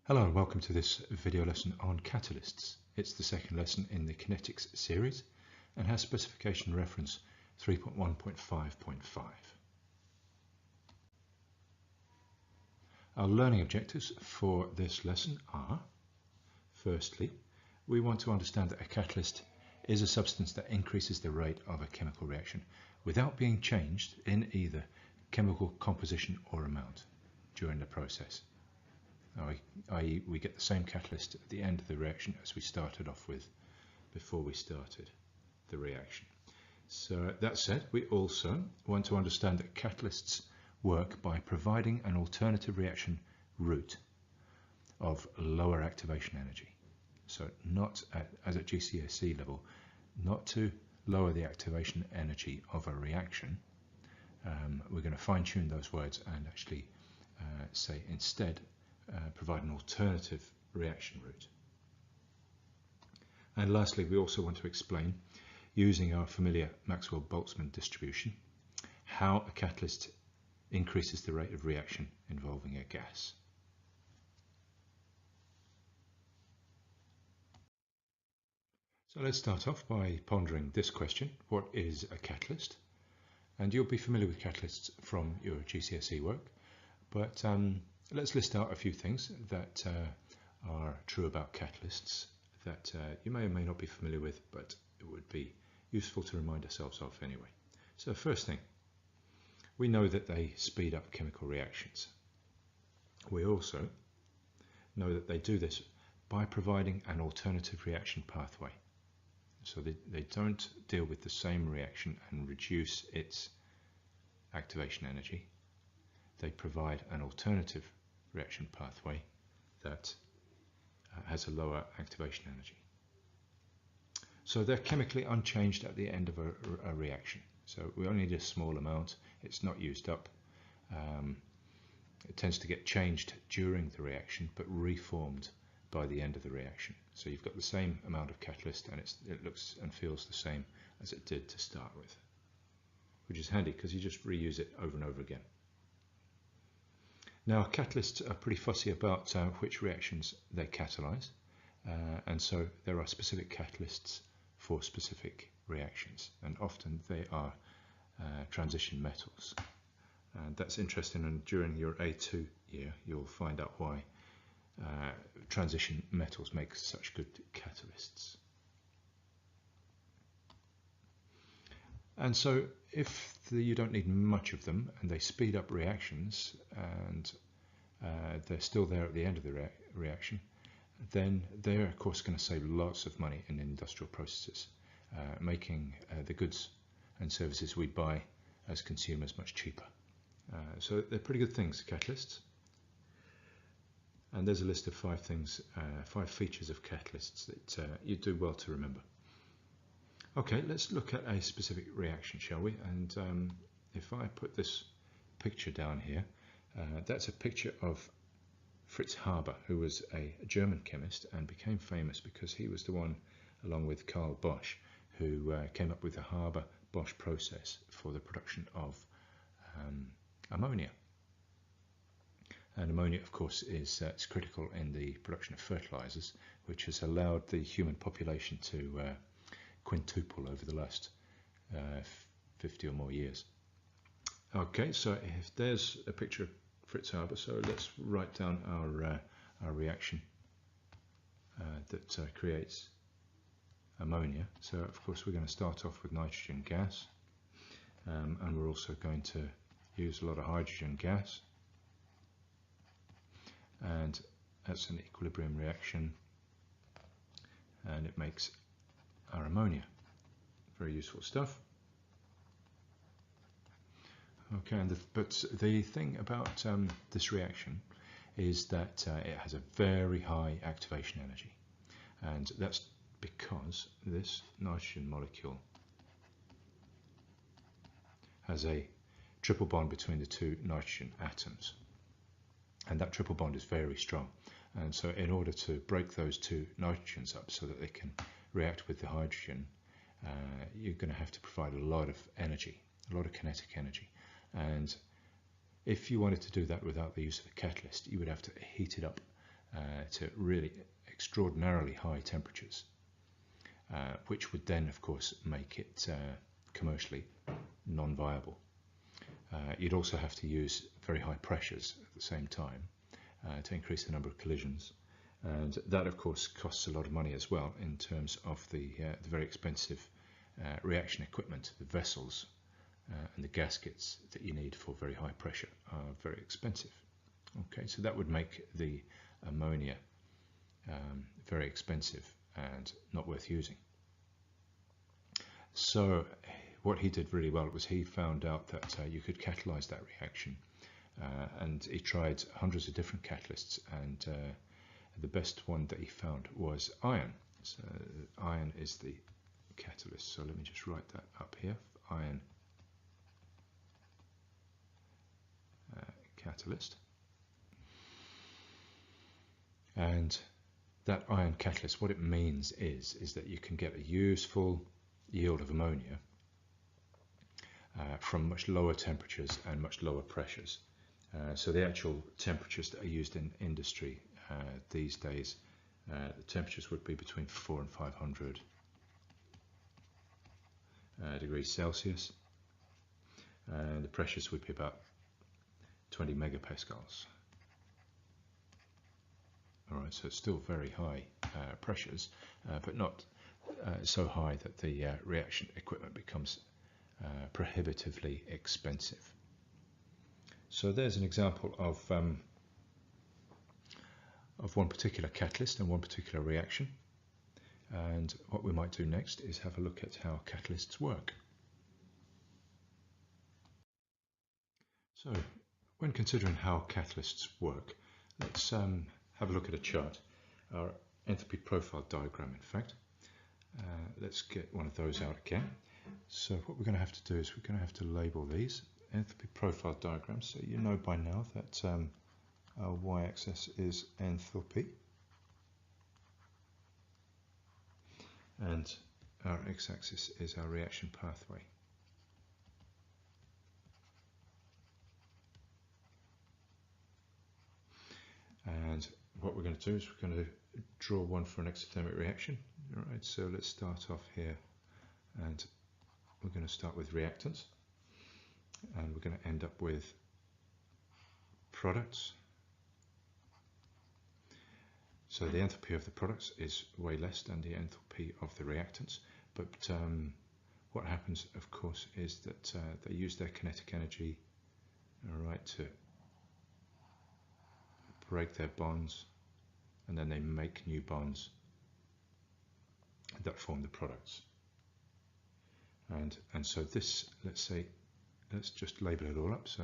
Hello and welcome to this video lesson on catalysts. It's the second lesson in the kinetics series and has specification reference 3.1.5.5. Our learning objectives for this lesson are: firstly, we want to understand that a catalyst is a substance that increases the rate of a chemical reaction without being changed in either chemical composition or amount during the process. I.e., we get the same catalyst at the end of the reaction as we started off with before we started the reaction. So that said, we also want to understand that catalysts work by providing an alternative reaction route of lower activation energy. So not as at GCSE level, not to lower the activation energy of a reaction. We're going to fine-tune those words and actually say instead provide an alternative reaction route. And lastly, we also want to explain, using our familiar Maxwell-Boltzmann distribution, how a catalyst increases the rate of reaction involving a gas. So let's start off by pondering this question: what is a catalyst? And you'll be familiar with catalysts from your GCSE work, but let's list out a few things that are true about catalysts that you may or may not be familiar with, but it would be useful to remind ourselves of anyway. So first thing, we know that they speed up chemical reactions. We also know that they do this by providing an alternative reaction pathway. So they don't deal with the same reaction and reduce its activation energy. They provide an alternative reaction pathway that has a lower activation energy. So they're chemically unchanged at the end of a reaction. So we only need a small amount, it's not used up. It tends to get changed during the reaction but reformed by the end of the reaction. So you've got the same amount of catalyst and it looks and feels the same as it did to start with, which is handy because you just reuse it over and over again. Now, catalysts are pretty fussy about which reactions they catalyze, and so there are specific catalysts for specific reactions, and often they are transition metals. And that's interesting, and during your A2 year you'll find out why transition metals make such good catalysts. And so if you don't need much of them and they speed up reactions and they're still there at the end of the reaction, then they're of course going to save lots of money in industrial processes, making the goods and services we buy as consumers much cheaper. So they're pretty good things, catalysts. And there's a list of 5 things, 5 features of catalysts that you do well to remember. Okay, let's look at a specific reaction, shall we? And if I put this picture down here, that's a picture of Fritz Haber, who was a German chemist and became famous because he was the one, along with Carl Bosch, who came up with the Haber-Bosch process for the production of ammonia. And ammonia, of course, is critical in the production of fertilizers, which has allowed the human population to quintuple over the last 50 or more years. Okay, so if there's a picture of Fritz Haber, so let's write down our reaction that creates ammonia. So of course we're going to start off with nitrogen gas, and we're also going to use a lot of hydrogen gas, and that's an equilibrium reaction, and it makes our ammonia. Very useful stuff. Okay, and but the thing about this reaction is that it has a very high activation energy, and that's because this nitrogen molecule has a triple bond between the 2 nitrogen atoms, and that triple bond is very strong. And so in order to break those 2 nitrogens up so that they can react with the hydrogen, you're going to have to provide a lot of energy, a lot of kinetic energy. And if you wanted to do that without the use of a catalyst, you would have to heat it up to really extraordinarily high temperatures, which would then, of course, make it commercially non-viable. You'd also have to use very high pressures at the same time to increase the number of collisions, and that, of course, costs a lot of money as well in terms of the very expensive reaction equipment. The vessels and the gaskets that you need for very high pressure are very expensive. Okay, so that would make the ammonia very expensive and not worth using. So what he did really well was he found out that you could catalyze that reaction, and he tried hundreds of different catalysts, and the best one that he found was iron. So iron is the catalyst. So let me just write that up here. Iron catalyst. And that iron catalyst, what it means is that you can get a useful yield of ammonia from much lower temperatures and much lower pressures. So the actual temperatures that are used in industry these days, the temperatures would be between 400 and 500 degrees Celsius, and the pressures would be about 20 megapascals. Alright, so it's still very high pressures, but not so high that the reaction equipment becomes prohibitively expensive. So there's an example of one particular catalyst and one particular reaction. And what we might do next is have a look at how catalysts work. So when considering how catalysts work, let's have a look at a chart, our enthalpy profile diagram in fact. Let's get one of those out again. So what we're going to have to do is we're going to have to label these enthalpy profile diagrams. So you know by now that our y-axis is enthalpy and our x-axis is our reaction pathway. And what we're going to do is we're going to draw one for an exothermic reaction. All right, so let's start off here, and we're going to start with reactants, and we're going to end up with products. So the enthalpy of the products is way less than the enthalpy of the reactants, but what happens, of course, is that they use their kinetic energy, all right, to break their bonds, and then they make new bonds that form the products. And so this, let's just label it all up. So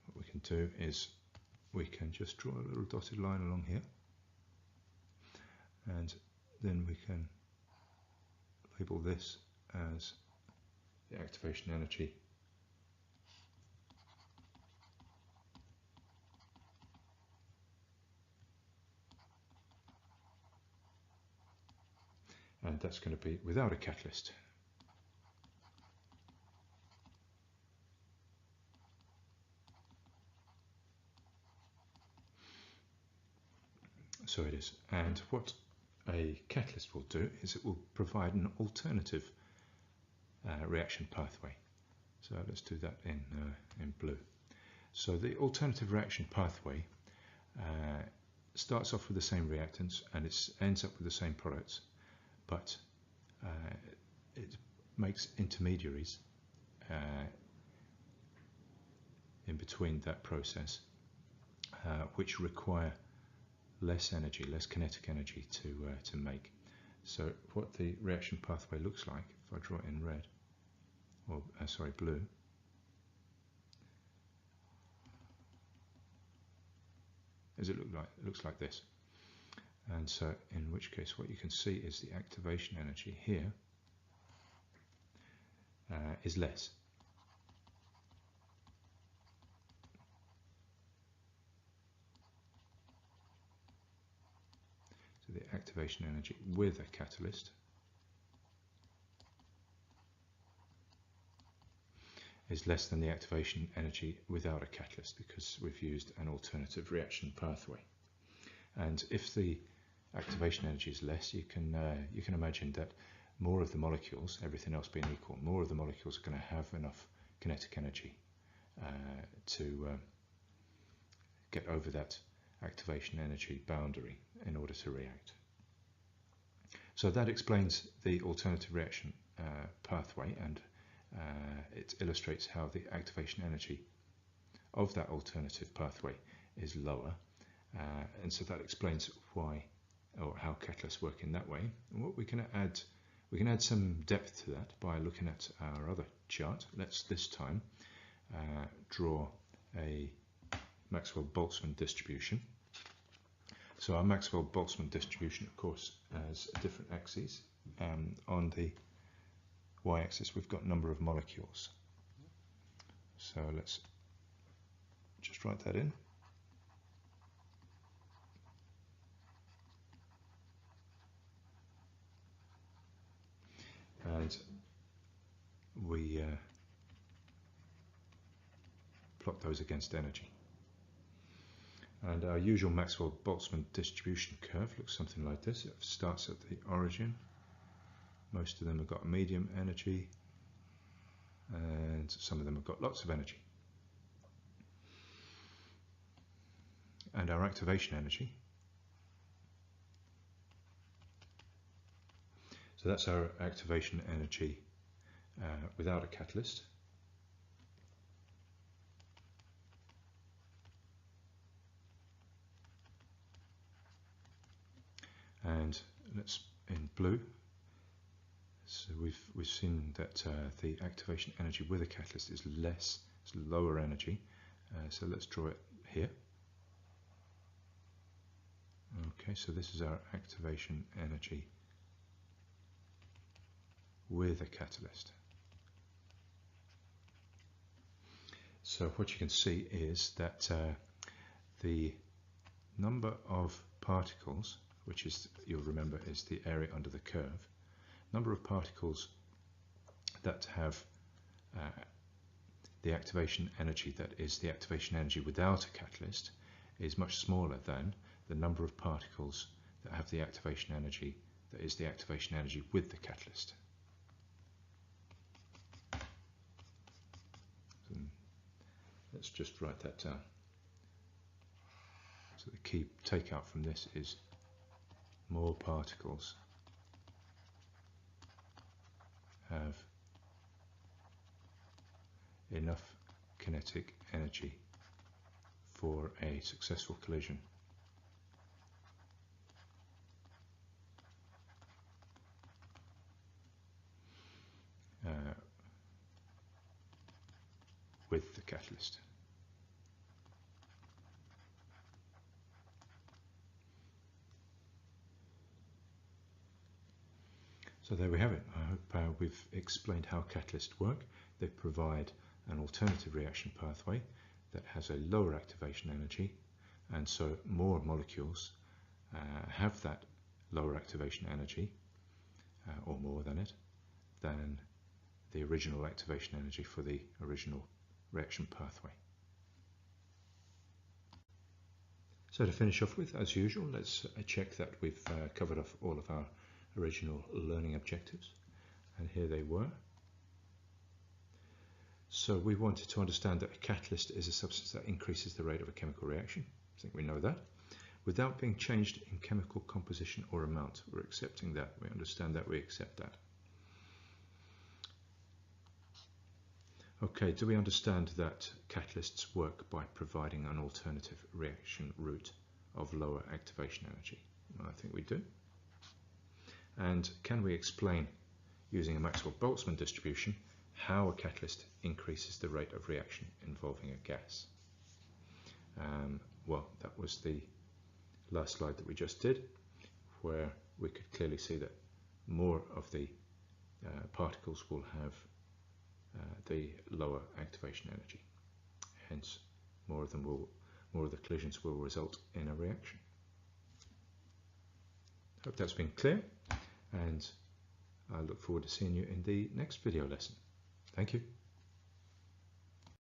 what we can do is we can just draw a little dotted line along here, and then we can label this as the activation energy, and that's going to be without a catalyst. So it is. And what a catalyst will do is it will provide an alternative reaction pathway. So let's do that in blue. So the alternative reaction pathway starts off with the same reactants and it ends up with the same products, but it makes intermediaries in between that process, which require less energy, less kinetic energy to make. So what the reaction pathway looks like, if I draw it in red, or sorry, blue, is it looks like this. And so in which case what you can see is the activation energy here is less. So the activation energy with a catalyst is less than the activation energy without a catalyst, because we've used an alternative reaction pathway. And if the activation energy is less, you can imagine that more of the molecules, everything else being equal, more of the molecules are going to have enough kinetic energy to get over that activation energy boundary in order to react. So that explains the alternative reaction pathway, and it illustrates how the activation energy of that alternative pathway is lower, and so that explains why or how catalysts work in that way. And what we can add some depth to that by looking at our other chart. Let's this time draw a Maxwell-Boltzmann distribution. So our Maxwell-Boltzmann distribution, of course, has different axes. On the y-axis, we've got number of molecules. So let's just write that in. And we plot those against energy. And our usual Maxwell-Boltzmann distribution curve looks something like this. It starts at the origin. Most of them have got a medium energy, and some of them have got lots of energy. And our activation energy. So that's our activation energy without a catalyst. And let's in blue. So we've seen that the activation energy with a catalyst is less, it's lower energy. So let's draw it here. Okay, so this is our activation energy with a catalyst. So what you can see is that the number of particles, which is, you'll remember, is the area under the curve, number of particles that have the activation energy, that is the activation energy without a catalyst, is much smaller than the number of particles that have the activation energy, that is the activation energy with the catalyst. So let's just write that down. So the key takeout from this is more particles have enough kinetic energy for a successful collision with the catalyst. So there we have it. I hope we've explained how catalysts work. They provide an alternative reaction pathway that has a lower activation energy, and so more molecules have that lower activation energy, or more than it, than the original activation energy for the original reaction pathway. So to finish off with, as usual, let's check that we've covered off all of our original learning objectives, and here they were. So we wanted to understand that a catalyst is a substance that increases the rate of a chemical reaction. I think we know that. Without being changed in chemical composition or amount. We're accepting that. We understand that. We accept that. Okay, do we understand that catalysts work by providing an alternative reaction route of lower activation energy? Well, I think we do. And can we explain, using a Maxwell-Boltzmann distribution, how a catalyst increases the rate of reaction involving a gas? Well, that was the last slide that we just did, where we could clearly see that more of the particles will have the lower activation energy. Hence, more of the collisions will result in a reaction. Hope that's been clear, and I look forward to seeing you in the next video lesson. Thank you.